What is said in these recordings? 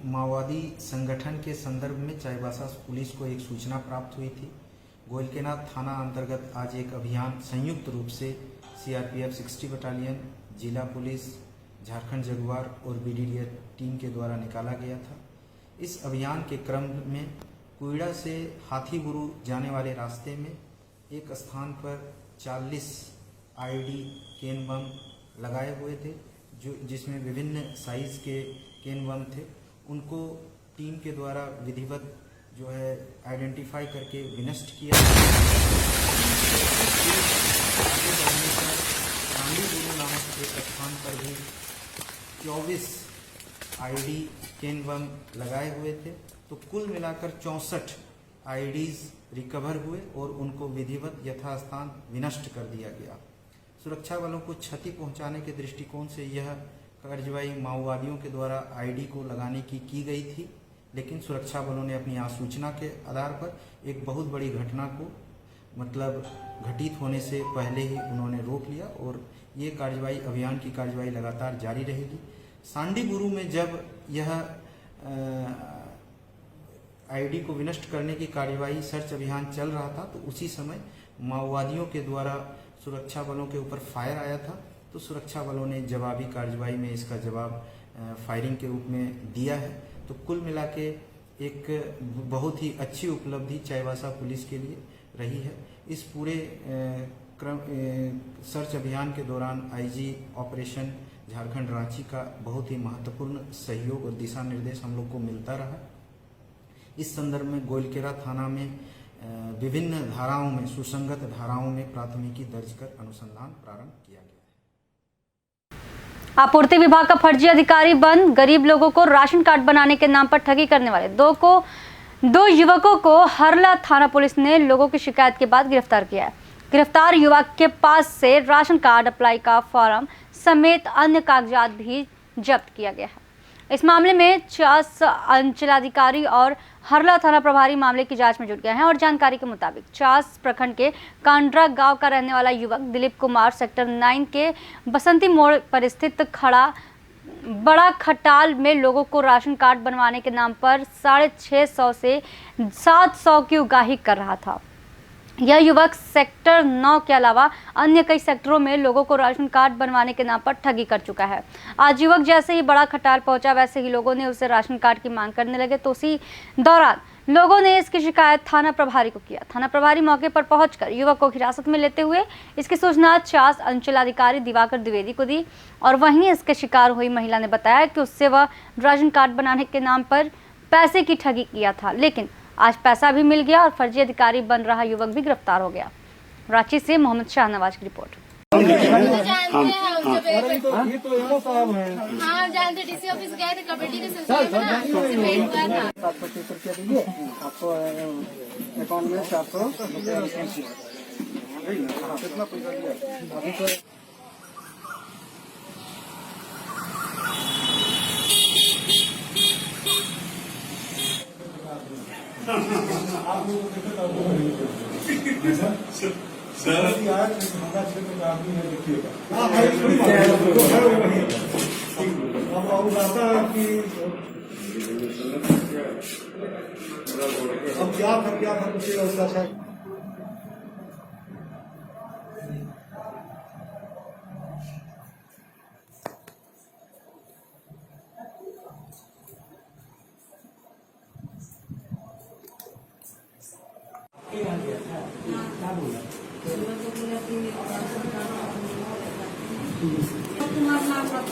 माओवादी संगठन के संदर्भ में चाईबासा पुलिस को एक सूचना प्राप्त हुई थी। गोयलकेरा थाना अंतर्गत आज एक अभियान संयुक्त रूप से सीआरपीएफ 60 बटालियन, जिला पुलिस, झारखंड जगुआर और बीडीडीए टीम के द्वारा निकाला गया था। इस अभियान के क्रम में कुइड़ा से हाथीबुरु जाने वाले रास्ते में एक स्थान पर 40 आईडी केन बम लगाए हुए थे, जिसमें विभिन्न साइज के केन बम थे। उनको टीम के द्वारा विधिवत जो है आइडेंटिफाई करके विनष्ट किया। नामक एक स्थान पर भी 24 आईडी केन बम लगाए हुए थे। तो कुल मिलाकर 64 आईडीज रिकवर हुए और उनको विधिवत यथास्थान विनष्ट कर दिया गया। सुरक्षा बलों को क्षति पहुंचाने के दृष्टिकोण से यह कार्रवाई माओवादियों के द्वारा आईडी को लगाने की गई थी, लेकिन सुरक्षा बलों ने अपनी आसूचना के आधार पर एक बहुत बड़ी घटना को घटित होने से पहले ही उन्होंने रोक लिया और ये कार्रवाई अभियान की कार्रवाई लगातार जारी रहेगी। सांडीबुरु में जब यह आईडी को विनष्ट करने की कार्रवाई सर्च अभियान चल रहा था तो उसी समय माओवादियों के द्वारा सुरक्षा बलों के ऊपर फायर आया था। तो सुरक्षा बलों ने जवाबी कार्रवाई में इसका जवाब फायरिंग के रूप में दिया है। तो कुल मिला के एक बहुत ही अच्छी उपलब्धि चाईबासा पुलिस के लिए रही है। इस पूरे सर्च अभियान के दौरान आईजी ऑपरेशन झारखंड रांची का बहुत ही महत्वपूर्ण सहयोग और दिशा निर्देश हम लोग को मिलता रहा। इस संदर्भ में गोयलकेरा थाना में विभिन्न धाराओं में सुसंगत धाराओं में प्राथमिकी दर्ज कर अनुसंधान प्रारंभ किया गया है। आपूर्ति विभाग का फर्जी अधिकारी बन गरीब लोगों को राशन कार्ड बनाने के नाम पर ठगी करने वाले दो युवकों को हरला थाना पुलिस ने लोगों की शिकायत के बाद गिरफ्तार किया है। गिरफ्तार युवक के पास से राशन कार्ड अप्लाई का फॉर्म समेत अन्य कागजात भी जब्त किया गया है। इस मामले में 50 अंचलाधिकारी और हरला थाना प्रभारी मामले की जांच में जुट गए हैं और जानकारी के मुताबिक 50 प्रखंड के कांड्रा गांव का रहने वाला युवक दिलीप कुमार सेक्टर 9 के बसंती मोड़ पर स्थित बड़ा खटाल में लोगों को राशन कार्ड बनवाने के नाम पर 650 से 700 की उगाही कर रहा था। यह युवक सेक्टर 9 के अलावा अन्य कई सेक्टरों में लोगों को राशन कार्ड बनवाने के नाम पर ठगी कर चुका है। आज युवक जैसे ही बड़ा खटाल पहुंचा वैसे ही लोगों ने उससे राशन कार्ड की मांग करने लगे। तो उसी दौरान लोगों ने इसकी शिकायत थाना प्रभारी को किया। थाना प्रभारी मौके पर पहुंचकर युवक को हिरासत में लेते हुए इसकी सूचना 50 अंचलाधिकारी दिवाकर द्विवेदी को दी और वहीं इसके शिकार हुई महिला ने बताया कि उससे वह राशन कार्ड बनाने के नाम पर पैसे की ठगी किया था, लेकिन आज पैसा भी मिल गया और फर्जी अधिकारी बन रहा युवक भी गिरफ्तार हो गया। रांची से मोहम्मद शाहनवाज की रिपोर्ट। हाँ जानते, डीसी ऑफिस गए थे, कमेटी के सिलसिले में ना उनसे भेंट हुआ था। 725 रुपया दीजिए, आपको अकाउंट में 400 कितना पैसा दिया अभी तो अब क्या था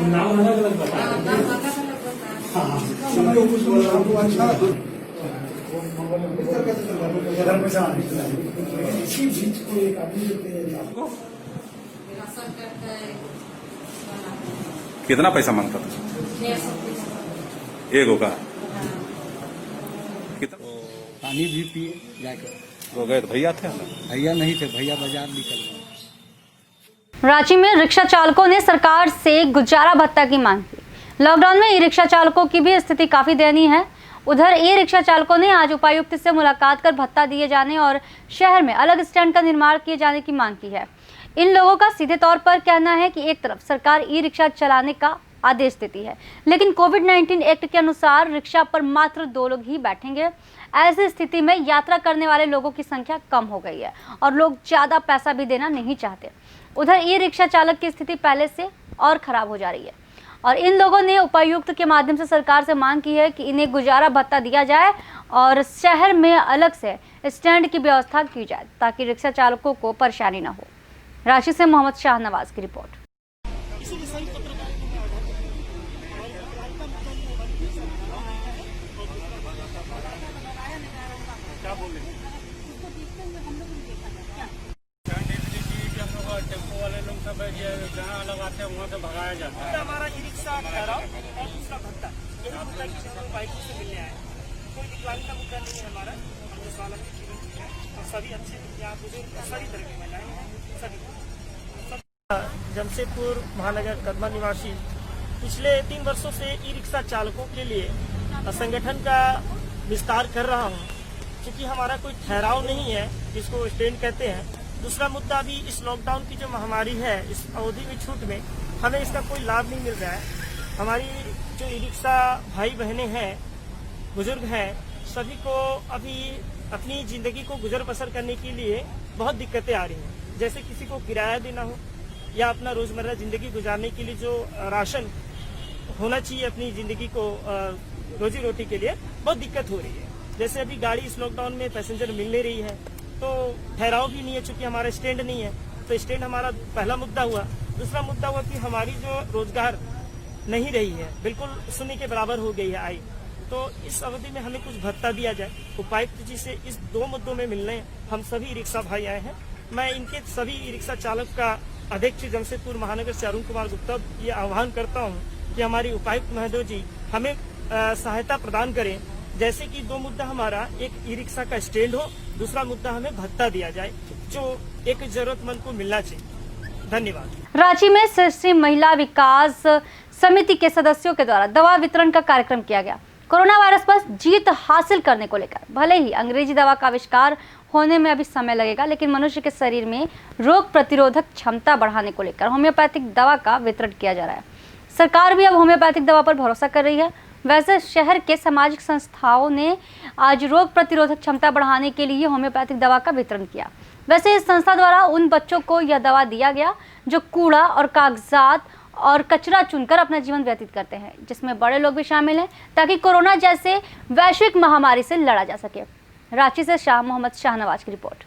नाम अलग अलग बता कितना पैसा मांगता था? 1 होगा। पानी भी पिए जाकर तो गए तो भैया थे ना? भैया नहीं थे, भैया बाजार निकल गए। रांची में रिक्शा चालकों ने सरकार से गुजारा भत्ता की मांग की। लॉकडाउन में ई रिक्शा चालकों की भी स्थिति काफी दयनीय है। उधर ई रिक्शा चालकों ने आज उपायुक्त से मुलाकात कर भत्ता दिए जाने और शहर में अलग स्टैंड का निर्माण किए जाने की मांग की है। इन लोगों का सीधे तौर पर कहना है कि एक तरफ सरकार ई रिक्शा चलाने का आदेश देती है, लेकिन कोविड-19 एक्ट के अनुसार रिक्शा पर मात्र 2 लोग ही बैठेंगे। ऐसी स्थिति में यात्रा करने वाले लोगों की संख्या कम हो गई है और लोग ज्यादा पैसा भी देना नहीं चाहते। उधर ई रिक्शा चालक की स्थिति पहले से और खराब हो जा रही है और इन लोगों ने उपायुक्त के माध्यम से सरकार से मांग की है कि इन्हें गुजारा भत्ता दिया जाए और शहर में अलग से स्टैंड की व्यवस्था की जाए ताकि रिक्शा चालकों को परेशानी न हो। रांची से मोहम्मद शाहनवाज की रिपोर्ट। टेम्पो वाले लोग सब जहाँ अलग आते हैं वहाँ से भगाया जाता है। हमारा ई रिक्शा ठहराव और दूसरा भत्ता, यही मुद्दा किसी बाइक से मिलने आए। कोई दिक्कत का मुद्दा नहीं है हमारा। हम 10 साल की जीवन की है और सभी अच्छे यहाँ बुजुर्ग सभी तरह के महिलाएं हैं। सभी जमशेदपुर महानगर कदमा निवासी पिछले 3 वर्षों से ई रिक्शा चालकों के लिए संगठन का विस्तार कर रहा हूँ, क्योंकि हमारा कोई ठहराव नहीं है जिसको स्टैंड कहते हैं। दूसरा मुद्दा अभी इस लॉकडाउन की जो महामारी है, इस अवधि में छूट में हमें इसका कोई लाभ नहीं मिल रहा है। हमारी जो ई रिक्शा भाई बहनें हैं, बुजुर्ग हैं, सभी को अभी अपनी जिंदगी को गुजर बसर करने के लिए बहुत दिक्कतें आ रही हैं। जैसे किसी को किराया देना हो या अपना रोजमर्रा जिंदगी गुजारने के लिए जो राशन होना चाहिए अपनी जिंदगी को रोजी रोटी के लिए, बहुत दिक्कत हो रही है। जैसे अभी गाड़ी इस लॉकडाउन में पैसेंजर मिल नहीं रही है, तो ठहराव भी नहीं है, चूंकि हमारा स्टैंड नहीं है। तो स्टैंड हमारा पहला मुद्दा हुआ। दूसरा मुद्दा हुआ कि हमारी जो रोजगार नहीं रही है, बिल्कुल शून्य के बराबर हो गई है आई। तो इस अवधि में हमें कुछ भत्ता दिया जाए। उपायुक्त जी से इस 2 मुद्दों में मिलने हम सभी रिक्शा भाई आए हैं। मैं इनके सभी ई रिक्शा चालक का अध्यक्ष जमशेदपुर महानगर से अरुण कुमार गुप्ता ये आह्वान करता हूँ कि हमारी उपायुक्त महोदय जी हमें सहायता प्रदान करें। जैसे कि 2 मुद्दा हमारा, एक ई रिक्शा का स्टैंड हो, दूसरा मुद्दा हमें भत्ता दिया जाए जो एक जरूरतमंद को मिलना चाहिए। धन्यवाद। रांची में श्री महिला विकास समिति के सदस्यों के द्वारा दवा वितरण का कार्यक्रम किया गया। कोरोना वायरस पर जीत हासिल करने को लेकर भले ही अंग्रेजी दवा का आविष्कार होने में अभी समय लगेगा, लेकिन मनुष्य के शरीर में रोग प्रतिरोधक क्षमता बढ़ाने को लेकर होम्योपैथिक दवा का वितरण किया जा रहा है। सरकार भी अब होम्योपैथिक दवा पर भरोसा कर रही है। वैसे शहर के सामाजिक संस्थाओं ने आज रोग प्रतिरोधक क्षमता बढ़ाने के लिए होम्योपैथिक दवा का वितरण किया। वैसे इस संस्था द्वारा उन बच्चों को यह दवा दिया गया जो कूड़ा और कागजात और कचरा चुनकर अपना जीवन व्यतीत करते हैं, जिसमें बड़े लोग भी शामिल हैं, ताकि कोरोना जैसे वैश्विक महामारी से लड़ा जा सके। रांची से शाह मोहम्मद शाहनवाज की रिपोर्ट।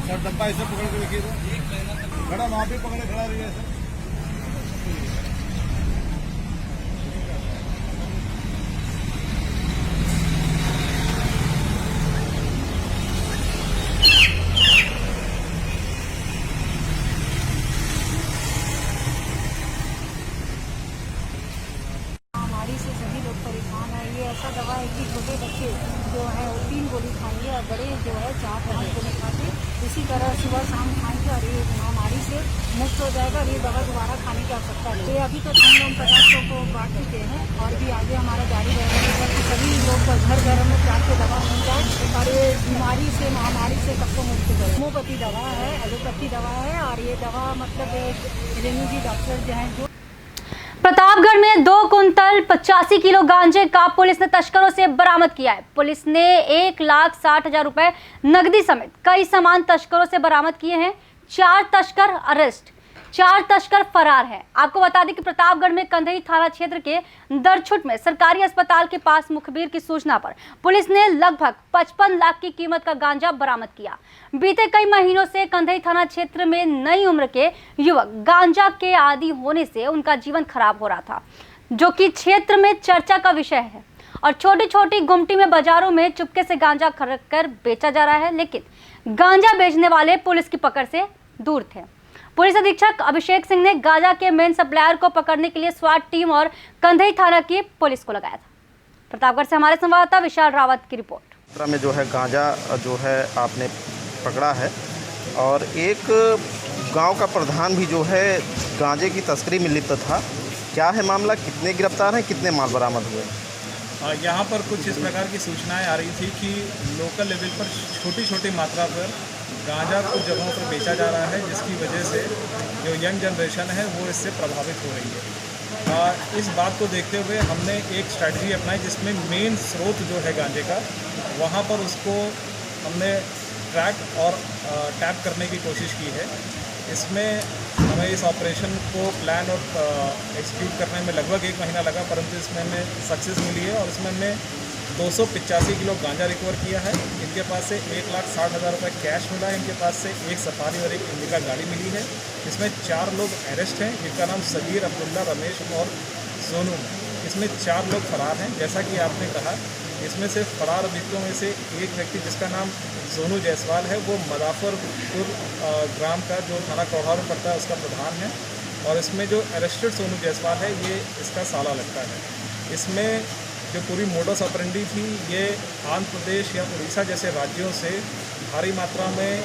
सर डब्बा ऐसे पकड़ के रखिए, खड़ा वहाँ पे पकड़े खड़ा रहिए सर। महामारी से सभी लोग परेशान है। ये ऐसा दवा है कि छोटे बच्चे जो है 3 गोली खाएंगे और बड़े जो है 4 5 गोली खाते। इसी तरह सुबह शाम खाएंगे और ये महामारी से मुक्त हो जाएगा और ये दवा दोबारा खाने की आवश्यकता नहीं। ये अभी तो हम लोग 50 को बांट चुके हैं और भी आगे हमारा जारी रहेगा कि सभी लोग घर घर में जाके दवा मिल जाए और ये बीमारी से महामारी से सबको मुक्त करे। होम्योपैथी दवा है, एलोपैथी दवा है, और ये दवा मतलब रेणु जी डॉक्टर जो हैं जो प्रतापगढ़ में 2 कुंतल 85 किलो गांजे का पुलिस ने तस्करों से बरामद किया है। पुलिस ने 1,60,000 रुपए नकदी समेत कई सामान तस्करों से बरामद किए हैं। 4 तस्कर अरेस्ट, 4 तस्कर फरार हैं। आपको बता दें कि प्रतापगढ़ में कंधई थाना क्षेत्र के दरछुट में सरकारी अस्पताल के पास मुखबिर की सूचना पर पुलिस ने लगभग 55 लाख की कीमत का गांजा बरामद किया। बीते कई महीनों से कंधई थाना क्षेत्र में नई उम्र के युवक गांजा के आदी होने से उनका जीवन खराब हो रहा था, जो कि क्षेत्र में चर्चा का विषय है। और छोटी छोटी गुमटी में बाजारों में चुपके से गांजा खरीद कर बेचा जा रहा है, लेकिन गांजा बेचने वाले पुलिस की पकड़ से दूर थे। पुलिस अधीक्षक अभिषेक सिंह ने गांजा के मेन सप्लायर को पकड़ने के लिए स्वाट टीम और कंधई थाना की पुलिस को लगाया था। प्रतापगढ़ से हमारे संवाददाता विशाल रावत की रिपोर्ट। में जो है गांजा जो है आपने पकड़ा है, और एक गांव का प्रधान भी जो है गांजे की तस्करी में लिप्त था। क्या है मामला, कितने गिरफ्तार हैं, कितने माल बरामद हुए? यहाँ पर कुछ इस प्रकार की सूचनाएं आ रही थी कि लोकल लेवल पर छोटी छोटी मात्रा पर गांजा कुछ जगहों पर बेचा जा रहा है, जिसकी वजह से जो यंग जनरेशन है वो इससे प्रभावित हो रही है। इस बात को देखते हुए हमने एक स्ट्रैटेजी अपनाई, जिसमें मेन स्रोत जो है गांजे का, वहाँ पर उसको हमने ट्रैक और टैप करने की कोशिश की है। इसमें हमें इस ऑपरेशन को प्लान और एग्जीक्यूट करने में लगभग 1 महीना लगा, परंतु इसमें हमें सक्सेस मिली है और इसमें हमने 285 किलो गांजा रिकवर किया है। इनके पास से 1,60,000 रुपये कैश मिला है। इनके पास से एक सफारी और एक इंडिका गाड़ी मिली है। इसमें 4 लोग अरेस्ट हैं, जिनका नाम सगीर, अब्दुल्ला, रमेश और सोनू है। इसमें 4 लोग फरार हैं। जैसा कि आपने कहा, इसमें से फरार अभियुक्तों में से एक व्यक्ति जिसका नाम सोनू जायसवाल है, वो मदाफरपुर ग्राम का जो थाना कौढ़ार में पड़ता है उसका प्रधान है। और इसमें जो अरेस्टेड सोनू जायसवाल है, ये इसका साला लगता है। इसमें जो पूरी मोडस ऑपरेंडी थी, ये आंध्र प्रदेश या उड़ीसा जैसे राज्यों से भारी मात्रा में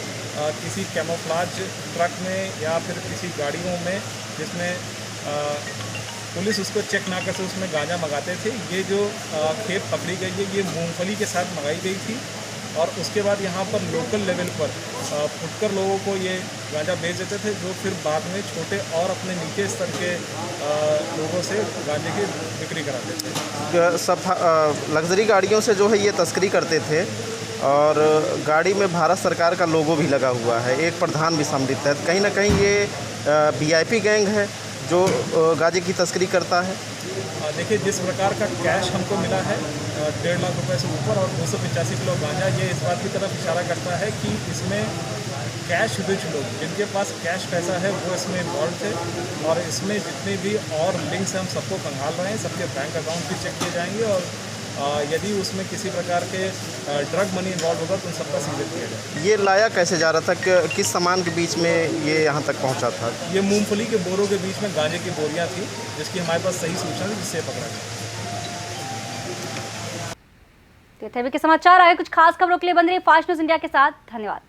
किसी कैमोफ्लाज ट्रक में या फिर किसी गाड़ियों में, जिसमें पुलिस उसको चेक ना करके उसमें गांजा मंगाते थे। ये जो खेप पकड़ी गई है, ये मूंगफली के साथ मंगाई गई थी और उसके बाद यहाँ पर लोकल लेवल पर फुटकर लोगों को ये गांजा बेच देते थे, जो फिर बाद में छोटे और अपने नीचे स्तर के लोगों से गांजे की बिक्री कराते थे। सब लग्जरी गाड़ियों से जो है ये तस्करी करते थे, और गाड़ी में भारत सरकार का लोगो भी लगा हुआ है। एक प्रधान भी सम्मिलित है। कहीं ना कहीं ये वीआईपी गैंग है जो गांजे की तस्करी करता है। देखिए, जिस प्रकार का कैश हमको मिला है 1.5 लाख रुपए से ऊपर और 285 किलो गांजा, ये इस बात की तरफ इशारा करता है कि इसमें कैश रिच लोग, जिनके पास कैश पैसा है, वो इसमें इन्वॉल्व थे। और इसमें जितने भी और लिंक्स हैं हम सबको खंगाल रहे हैं, सबके बैंक अकाउंट भी चेक किए जाएंगे और यदि उसमें किसी प्रकार के ड्रग मनी इन्वॉल्व होगा तो उन सबका सीधे किया जाए। ये लाया कैसे जा रहा था, किस सामान के बीच में ये यहाँ तक पहुँचा था? ये मूंगफली के बोरों के बीच में गांजे की बोरियां थी, जिसकी हमारे पास सही सूचना थी, जिससे पकड़ा गया। तो के समाचार आए कुछ खास खबरों के लिए बन रही फास्ट न्यूज इंडिया के साथ। धन्यवाद।